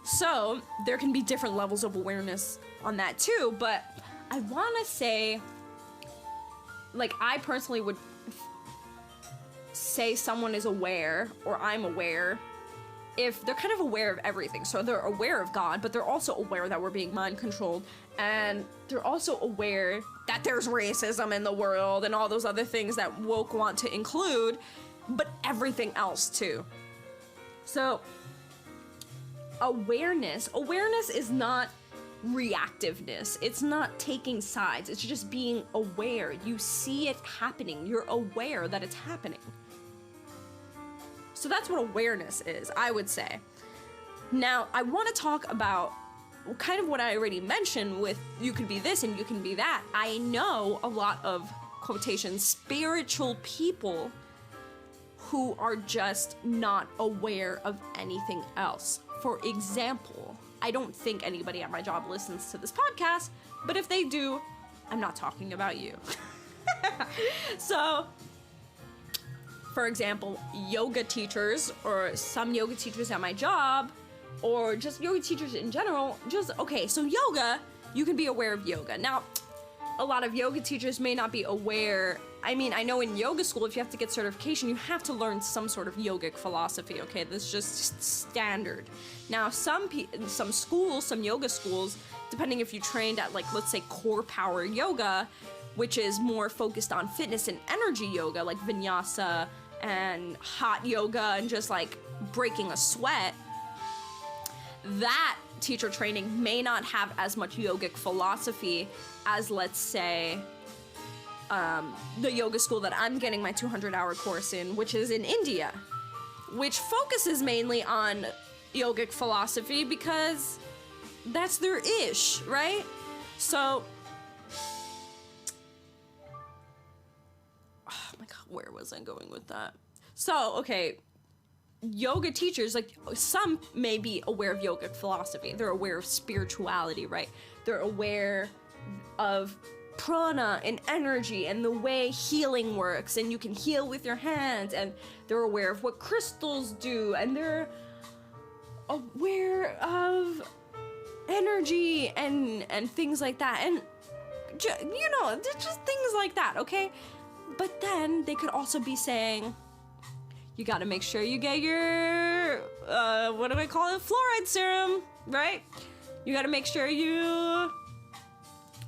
So there can be different levels of awareness on that too, but I want to say, like, I personally would say someone is aware, or I'm aware, if they're kind of aware of everything. So they're aware of God, but they're also aware that we're being mind controlled, and they're also aware that there's racism in the world and all those other things that woke want to include, but everything else too. So awareness is not reactiveness. It's not taking sides. It's just being aware. You see it happening. You're aware that it's happening. So that's what awareness is, I would say. Now, I want to talk about kind of what I already mentioned with you can be this and you can be that. I know a lot of, quotations, spiritual people who are just not aware of anything else. For example, I don't think anybody at my job listens to this podcast, but if they do, I'm not talking about you. So, for example, yoga teachers, or some yoga teachers at my job, or just yoga teachers in general, okay, so yoga, you can be aware of yoga. Now, a lot of yoga teachers may not be aware. I mean, I know in yoga school, if you have to get certification, you have to learn some sort of yogic philosophy, okay? That's just standard. Now, some schools, some yoga schools, depending if you trained at, like, let's say core power yoga, which is more focused on fitness and energy yoga, like vinyasa and hot yoga and just like breaking a sweat, that teacher training may not have as much yogic philosophy as, let's say, the yoga school that I'm getting my 200-hour course in, which is in India, which focuses mainly on yogic philosophy because that's their ish, right? So, oh my god, where was I going with that? So, okay, yoga teachers, like, some may be aware of yogic philosophy. They're aware of spirituality, right? They're aware of prana and energy and the way healing works, and you can heal with your hands, and they're aware of what crystals do, and they're aware of energy and things like that, and you know, just things like that, okay? But then they could also be saying, you gotta make sure you get your what do I call it, fluoride serum, right? You gotta make sure you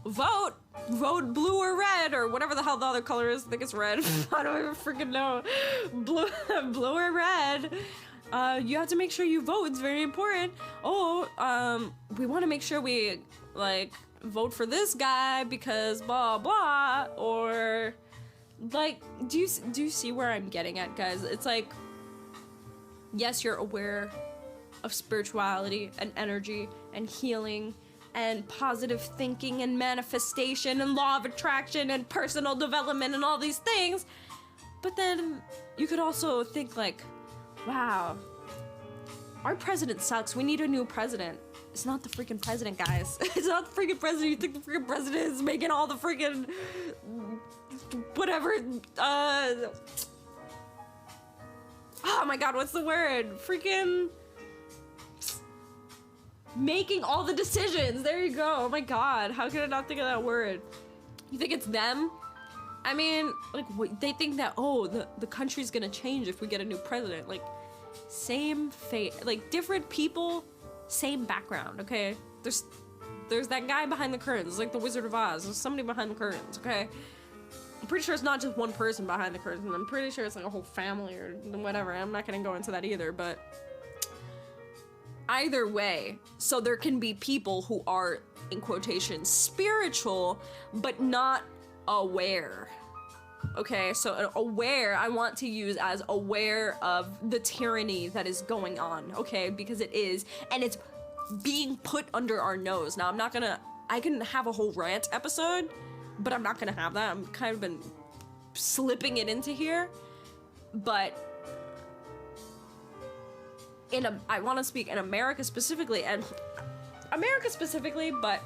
vote blue or red or whatever the hell the other color is. I think it's red. I don't even freaking know. Blue or red. You have to make sure you vote. It's very important. Oh, we want to make sure we like vote for this guy because blah blah. Or like, do you see where I'm getting at, guys? It's like, yes, you're aware of spirituality and energy and healing and positive thinking and manifestation and law of attraction and personal development and all these things. But then you could also think like, wow, our president sucks. We need a new president. It's not the freaking president, guys. It's not the freaking president. You think the freaking president is making all the freaking whatever, oh my god, what's the word? Freaking making all the decisions. There you go. Oh my god, how could I not think of that word? You think it's them? I mean, like, they think that, oh, the country's gonna change if we get a new president. Like, same fate, like, different people, same background, okay? There's that guy behind the curtains. It's like the Wizard of Oz. There's somebody behind the curtains, okay? I'm pretty sure it's not just one person behind the curtains. I'm pretty sure it's like a whole family or whatever. I'm not gonna go into that either, but either way, so there can be people who are, in quotation, spiritual, but not aware. Okay, so aware, I want to use as aware of the tyranny that is going on, okay? Because it is, and it's being put under our nose. Now, I can have a whole rant episode, but I'm not gonna have that. I'm kind of been slipping it into here, but I want to speak in America specifically, but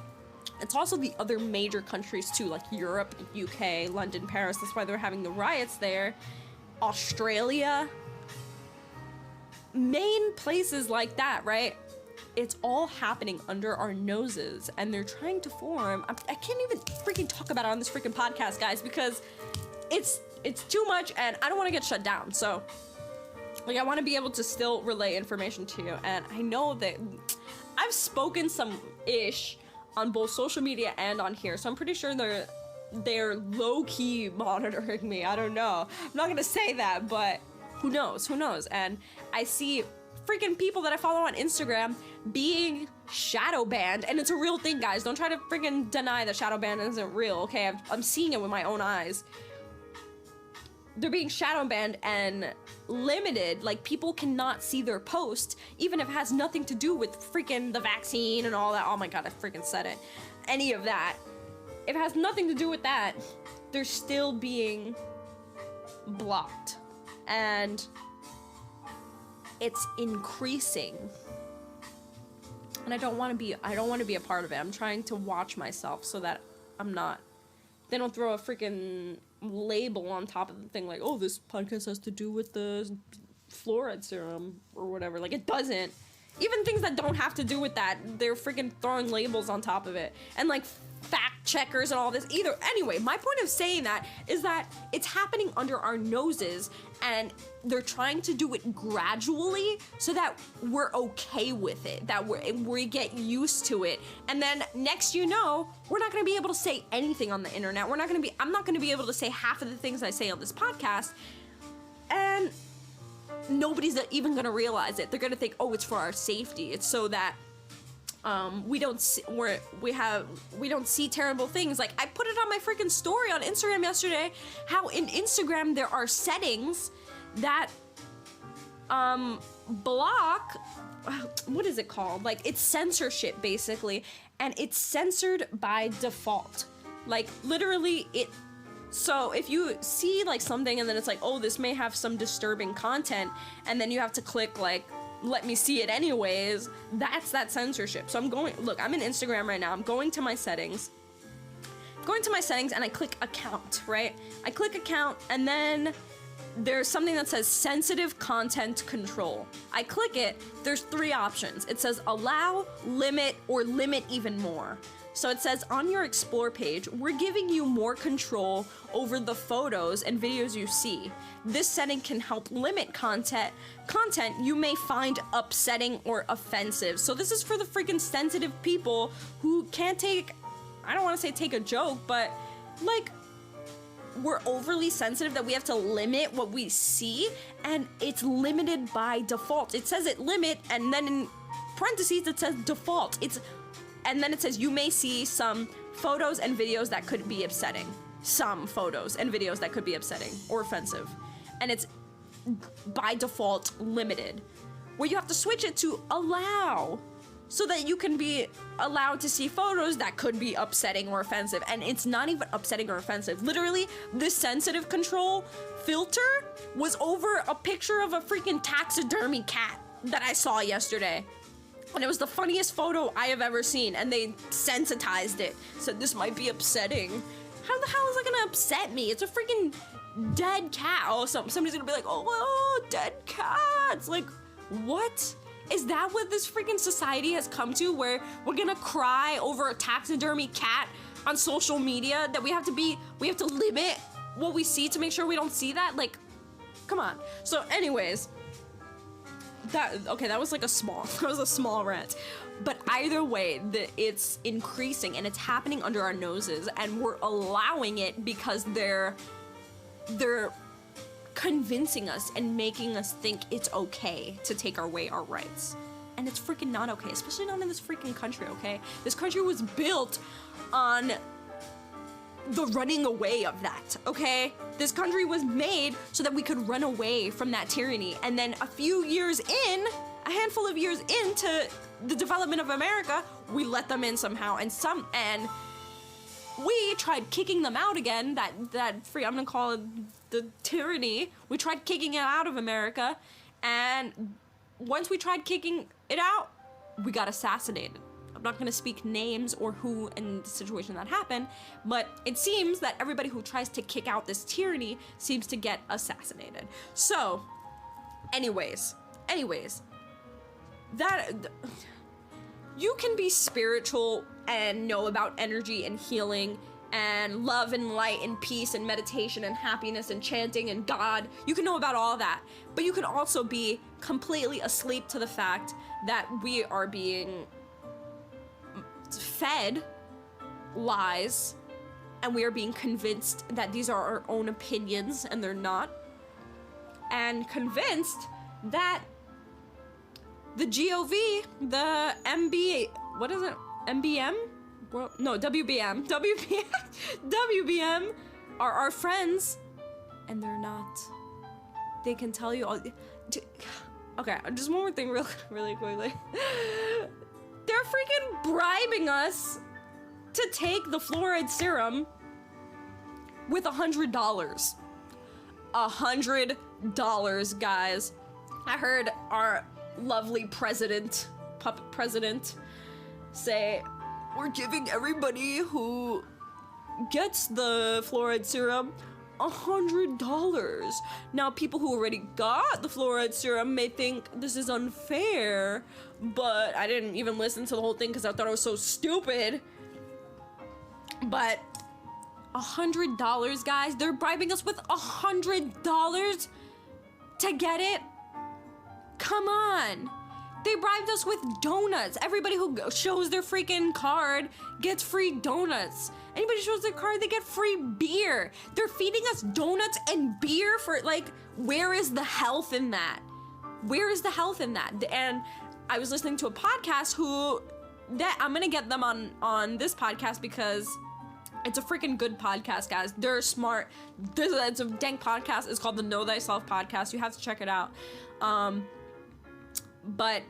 it's also the other major countries too, like Europe, UK, London, Paris. That's why they're having the riots there. Australia, main places like that, right? It's all happening under our noses, and they're trying to form. I can't even freaking talk about it on this freaking podcast, guys, because it's too much, and I don't want to get shut down. So, like, I want to be able to still relay information to you, and I know that I've spoken some ish on both social media and on here, so I'm pretty sure they're low-key monitoring me. I don't know. I'm not gonna say that, but who knows? And I see freaking people that I follow on Instagram being shadow banned, and it's a real thing, guys. Don't try to freaking deny that shadow ban isn't real, okay? I'm seeing it with my own eyes. They're being shadow banned and limited, like, people cannot see their post, even if it has nothing to do with freaking the vaccine and all that. Oh my god, I freaking said it. Any of that. If it has nothing to do with that, they're still being blocked. And it's increasing. And I don't want to be a part of it. I'm trying to watch myself so that they don't throw a freaking label on top of the thing like, oh, this podcast has to do with the fluoride serum or whatever. Like, it doesn't. Even things that don't have to do with that, they're freaking throwing labels on top of it. And like fact checkers and all this either. Anyway, my point of saying that is that it's happening under our noses, and they're trying to do it gradually so that we're okay with it, that we get used to it. And then next, you know, we're not going to be able to say anything on the internet. I'm not going to be able to say half of the things I say on this podcast, and nobody's even going to realize it. They're going to think, oh, it's for our safety. It's so that we don't see terrible things. Like, I put it on my freaking story on Instagram yesterday, how in Instagram there are settings that block, what is it called? Like, it's censorship basically, and it's censored by default. Like, literally so if you see like something and then it's like, oh, this may have some disturbing content, and then you have to click like, let me see it anyways, that's that censorship. So I'm in Instagram right now, I'm going to my settings, and I click account, right? I click account, and then there's something that says sensitive content control. I click it, there's 3 options. It says allow, limit, or limit even more. So it says on your explore page, we're giving you more control over the photos and videos you see. This setting can help limit content you may find upsetting or offensive. So this is for the freaking sensitive people who can't take, I don't want to say take a joke, but like, we're overly sensitive that we have to limit what we see, and it's limited by default. It says it limit, and then in parentheses it says default. And then it says you may see some photos and videos that could be upsetting. Some photos and videos that could be upsetting or offensive. And it's by default limited, where you have to switch it to allow, so that you can be allowed to see photos that could be upsetting or offensive. And it's not even upsetting or offensive. Literally, this sensitive control filter was over a picture of a freaking taxidermy cat that I saw yesterday. And it was the funniest photo I have ever seen, and they sensitized it. Said this might be upsetting. How the hell is that gonna upset me? It's a freaking dead cat. Oh, somebody's gonna be like, oh, dead cats. Like, what? Is that what this freaking society has come to, where we're gonna cry over a taxidermy cat on social media, that we have to limit what we see to make sure we don't see that? Like, come on. So anyways, that was like a small rant. But either way, it's increasing and it's happening under our noses, and we're allowing it because they're convincing us and making us think it's okay to take away our rights. And it's freaking not okay, especially not in this freaking country, okay? This country was built on the running away of that, okay? This country was made so that we could run away from that tyranny. And then a handful of years into the development of America, we let them in somehow, and we tried kicking them out again, I'm gonna call it the tyranny. We tried kicking it out of America, and once we tried kicking it out, we got assassinated. I'm not gonna speak names or who and the situation that happened, but it seems that everybody who tries to kick out this tyranny seems to get assassinated. So, anyways, that you can be spiritual and know about energy and healing and love and light and peace and meditation and happiness and chanting and God. You can know about all that, but you can also be completely asleep to the fact that we are being fed lies, and we are being convinced that these are our own opinions and they're not, and convinced that the GOV, the MB, what is it, MBM? Well, no, WBM are our friends, and they're not. They can tell you all. Okay, just one more thing really quickly. They're freaking bribing us to take the fluoride serum with $100. $100, guys. I heard our lovely puppet president, say, we're giving everybody who gets the fluoride serum $100. Now, people who already got the fluoride serum may think this is unfair, but I didn't even listen to the whole thing because I thought it was so stupid. But $100, guys, they're bribing us with $100 to get it? Come on. They bribed us with donuts. Everybody who shows their freaking card gets free donuts. Anybody shows their card, they get free beer. They're feeding us donuts and beer for, like, where is the health in that? Where is the health in that? And I was listening to a podcast who I'm gonna get them on this podcast because it's a freaking good podcast, guys. They're smart. It's a dank podcast. It's called the Know Thyself podcast. You have to check it out. But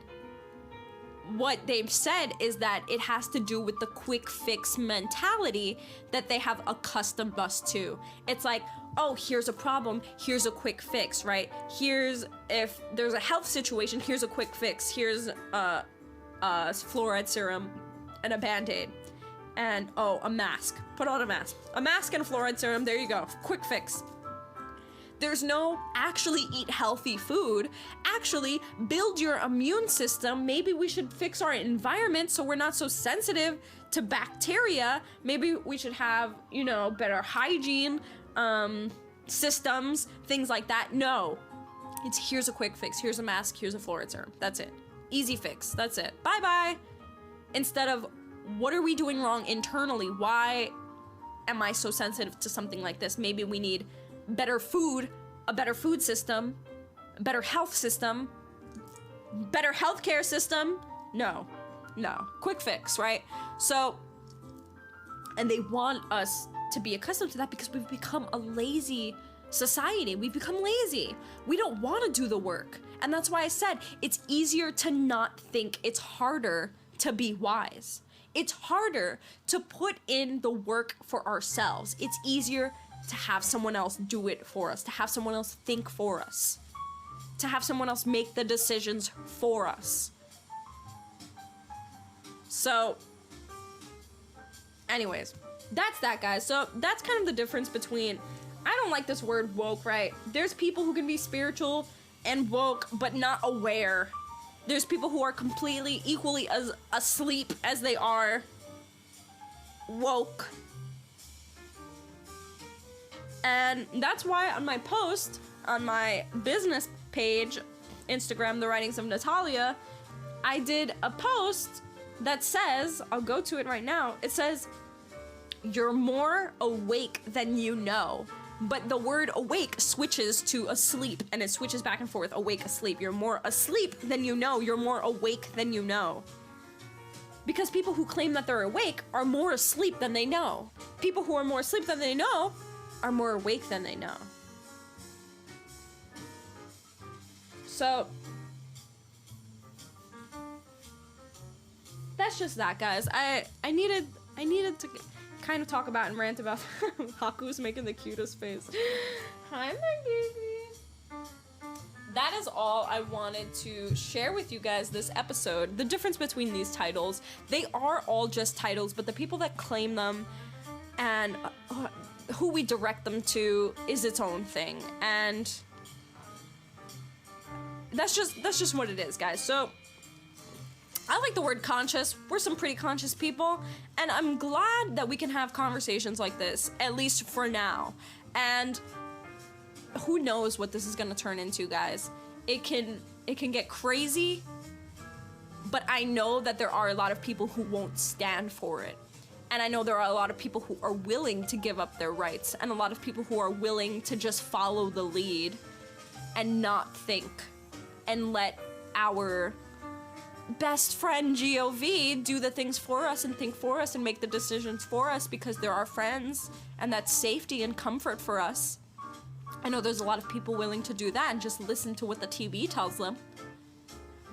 what they've said is that it has to do with the quick fix mentality that they have accustomed us to. It's like, oh, here's a problem, here's a quick fix, right? If there's a health situation, here's a quick fix. Here's fluoride serum and a Band-Aid. And, oh, a mask. Put on a mask. A mask and a fluoride serum, there you go. Quick fix. There's no actually eat healthy food. Actually build your immune system. Maybe we should fix our environment so we're not so sensitive to bacteria. Maybe we should have, better hygiene systems, things like that. No. It's here's a quick fix. Here's a mask. Here's a fluoride serum. That's it. Easy fix. That's it. Bye-bye. Instead of, what are we doing wrong internally? Why am I so sensitive to something like this? Maybe we need better food, a better food system, a better health system, better healthcare system. No. Quick fix, right? So, and they want us to be accustomed to that because we've become a lazy society. We've become lazy. We don't want to do the work. And that's why I said it's easier to not think. It's harder to be wise. It's harder to put in the work for ourselves. It's easier to have someone else do it for us, to have someone else think for us, to have someone else make the decisions for us. So, anyways, that's that, guys. So that's kind of the difference between, I don't like this word woke, right? There's people who can be spiritual and woke, but not aware. There's people who are completely equally as asleep as they are woke. And that's why on my post, on my business page, Instagram, The Writings of Natalia, I did a post that says, I'll go to it right now, it says, you're more awake than you know. But the word awake switches to asleep, and it switches back and forth, awake, asleep. You're more asleep than you know, you're more awake than you know. Because people who claim that they're awake are more asleep than they know. People who are more asleep than they know are more awake than they know. So, that's just that, guys. I needed to kind of talk about and rant about Haku's making the cutest face. Hi, my baby. That is all I wanted to share with you guys this episode. The difference between these titles, they are all just titles, but the people that claim them and who we direct them to is its own thing. And that's just what it is, guys. So I like the word conscious. We're some pretty conscious people, and I'm glad that we can have conversations like this, at least for now. And who knows what this is gonna turn into, guys. It can get crazy, but I know that there are a lot of people who won't stand for it. And I know there are a lot of people who are willing to give up their rights, and a lot of people who are willing to just follow the lead and not think, and let our best friend GOV do the things for us and think for us and make the decisions for us because they're our friends and that's safety and comfort for us. I know there's a lot of people willing to do that and just listen to what the TV tells them.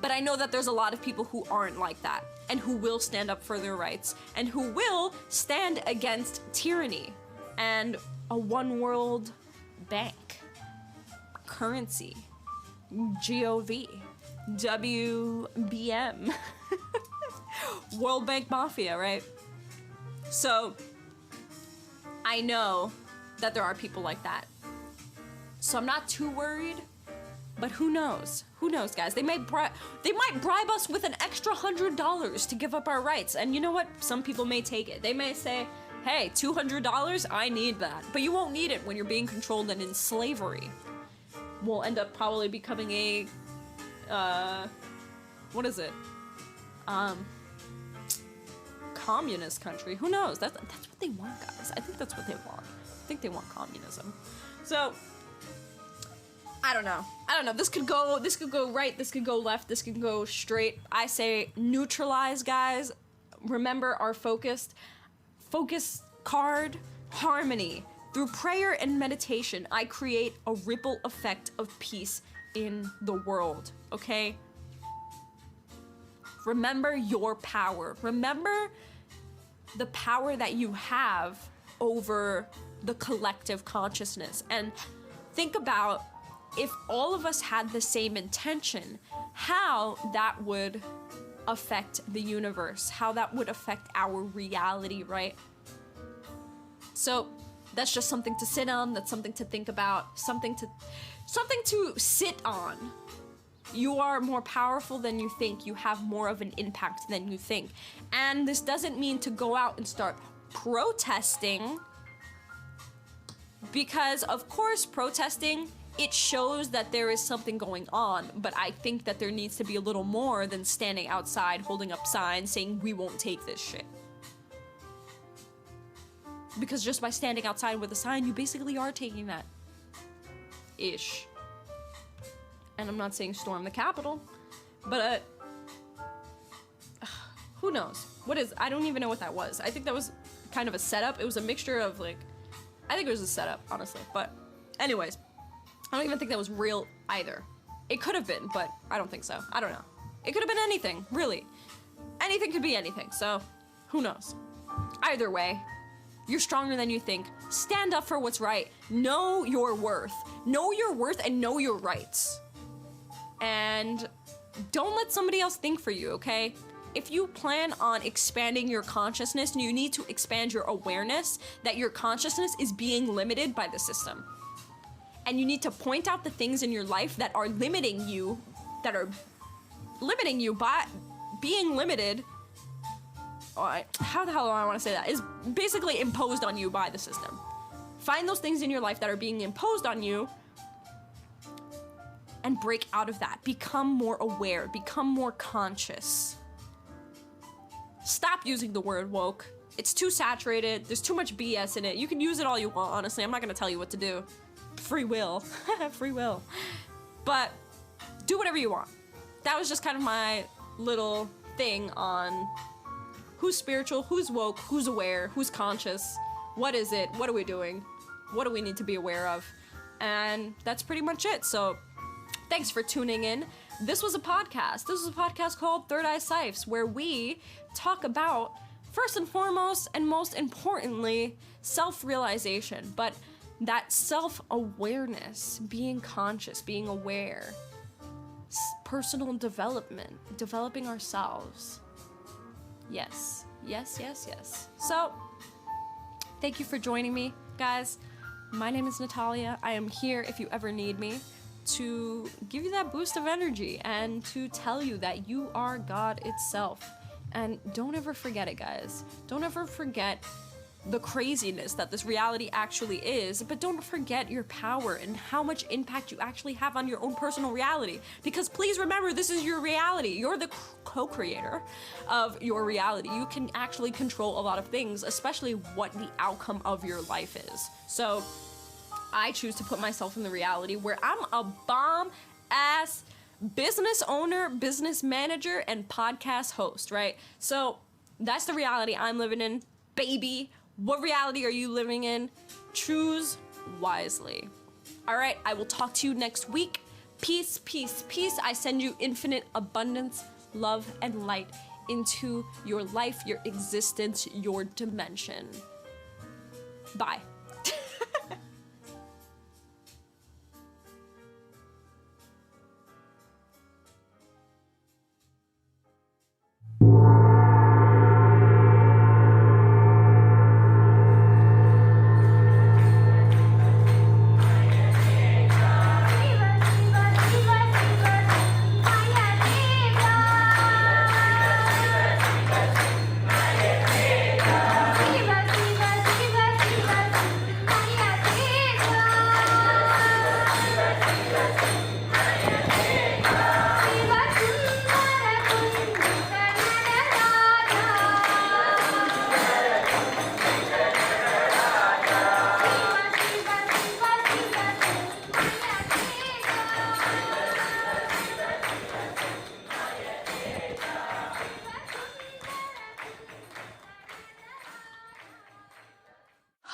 But I know that there's a lot of people who aren't like that and who will stand up for their rights and who will stand against tyranny and a one world bank, currency, GOV, WBM, World Bank Mafia, right? So I know that there are people like that. So I'm not too worried, but who knows? Who knows, guys? They might bribe us with an extra $100 to give up our rights. And you know what? Some people may take it. They may say, hey, $200, I need that. But you won't need it when you're being controlled and in slavery. We'll end up probably becoming a what is it? Communist country. Who knows? That's what they want, guys. I think that's what they want. I think they want communism. So I don't know. This could go right, this could go left, this could go straight. I say neutralize, guys. remember our focus card, harmony. Through prayer and meditation, I create a ripple effect of peace in the world, okay? Remember your power. Remember the power that you have over the collective consciousness. And think about if all of us had the same intention, how that would affect the universe, how that would affect our reality, right? So that's just something to sit on, that's something to think about, something to sit on. You are more powerful than you think. You have more of an impact than you think. And this doesn't mean to go out and start protesting, because of course protesting, it shows that there is something going on, but I think that there needs to be a little more than standing outside holding up signs saying we won't take this shit. Because just by standing outside with a sign, you basically are taking that. Ish. And I'm not saying storm the Capitol, but who knows? I don't even know what that was. I think that was kind of a setup. It was a mixture of I think it was a setup, honestly. But anyways, I don't even think that was real either. It could have been, but I don't think so. I don't know. It could have been anything, really. Anything could be anything, so who knows? Either way, you're stronger than you think. Stand up for what's right. Know your worth. Know your worth and know your rights. And don't let somebody else think for you, okay? If you plan on expanding your consciousness, you need to expand your awareness that your consciousness is being limited by the system. And you need to point out the things in your life that are limiting you by being limited. How the hell do I want to say that? Is basically imposed on you by the system. Find those things in your life that are being imposed on you and break out of that. Become more aware. Become more conscious. Stop using the word woke. It's too saturated. There's too much BS in it. You can use it all you want, honestly. I'm not going to tell you what to do. Free will. Free will. But do whatever you want. That was just kind of my little thing on who's spiritual, who's woke, who's aware, who's conscious, what is it, what are we doing, what do we need to be aware of, and that's pretty much it. So thanks for tuning in. This was a podcast. This was a podcast called ThirdEyeCyphs, where we talk about, first and foremost, and most importantly, self-realization, but that self-awareness, being conscious, being aware, personal development, developing ourselves. Yes. So, thank you for joining me, guys. My name is Natalia. I am here if you ever need me to give you that boost of energy and to tell you that you are God itself. And don't ever forget it, guys. Don't ever forget the craziness that this reality actually is, but don't forget your power and how much impact you actually have on your own personal reality. Because please remember, this is your reality. You're the co-creator of your reality. You can actually control a lot of things, especially what the outcome of your life is. So I choose to put myself in the reality where I'm a bomb-ass business owner, business manager, and podcast host, right? So that's the reality I'm living in, baby. What reality are you living in? Choose wisely. All right, I will talk to you next week. Peace, peace, peace. I send you infinite abundance, love, and light into your life, your existence, your dimension. Bye.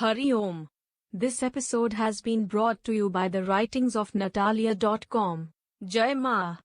Hari Om. This episode has been brought to you by the writings of Natalia.com. Jai Ma.